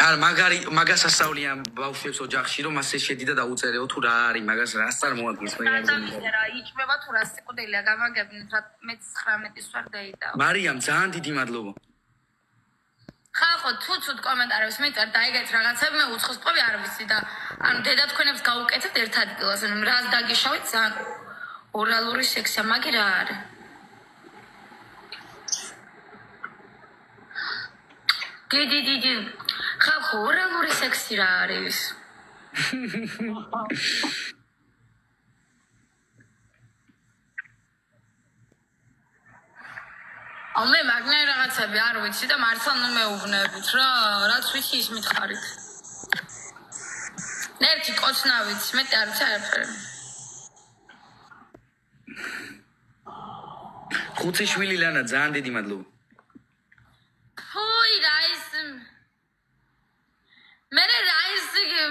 არ მაგას ასწავლია ბავშვებს ოჯახში რომ ასე შედი და დაუწერეო თუ რა არის მაგას რას წარმოადგენს მე რა იჭმება თუ რა სიკვდილია გამაგებინეთ რა მე 19-ის ვარ დაიტავა მარიამ ძალიან დიდი მადლობა ხალხო თუ ცუდ კომენტარებს მიწერთ დაიგეთ რაღაცები მე უცხოს ტყობი არ ვიცი და ანუ დედა თქვენებს გაუკეთებთ ერთ ადგილას ანუ რას დაგიშავით ძალიან ორალური სექსია მაგი რა არის დიდი ხალხო ორალური სექსი რა არის მე მაგნაი რაღაცები არ ვიცი და მართლა ნუ მეუბნებით რა რაც ვიცი ის მითხარით ერთი კოცნა ვიცი მეტი არ ვიცი არაფერი ხუციშვილი ლანა ძალიან დიდი მადლობა ჰოი რაის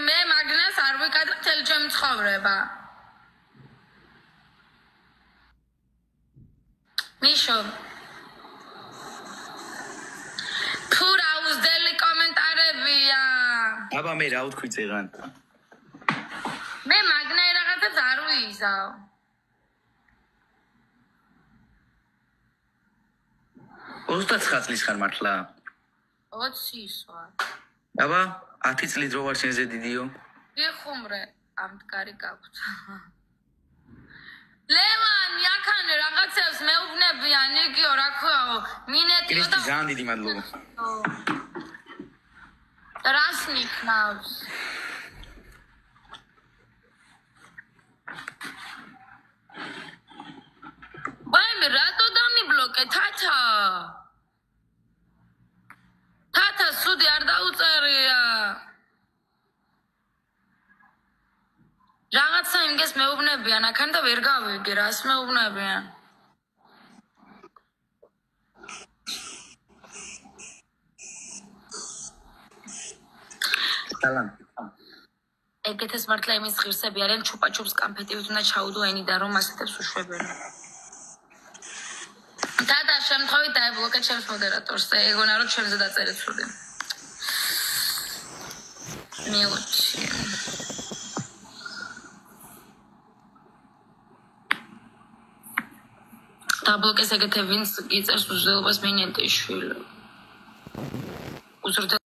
მე მაგნას არ ვიკადებ თელ ჩემი ცხოვრება მიშო თუ რა უზდელი კომენტარებია აბა მე რა ვთქვი წეღან მე მაგნაი რაღაცებს არ ვიზავ 29 წლის ხარ მართლა 20-ის ვარ აბა 10 წლით რო ვარ შენზე დიდიო იხუმრე ამ მდგარი გაქვთ ლევან იქან რაღაცებს მეუბნებიან იგიო რა ქვაო მინეტიო და ძალიან დიდი მადლობა რას ნიშნავს ვაიმე რატო დამიბლოკე თათა სუდი არ დაუწერია რაღაცა იმგეს მეუბნებიან აქან და ვერ გავიგე რას მეუბნებიან ეგეთეს მართლა იმის ღირსები არიან ჩუპაჩუპს კამფეტივით უნდა ჩაუდო ენიდან რომ ასეთებს უშვებენ და შემთხვევით დაებლოკე ჩემს მოდერატორს და ეგონა რომ ჩემზე დაწერეთ სული მიუჩი დაბლოკეს ეგეთე ვინც გიწერს უზრდელობას მინენტი შვილო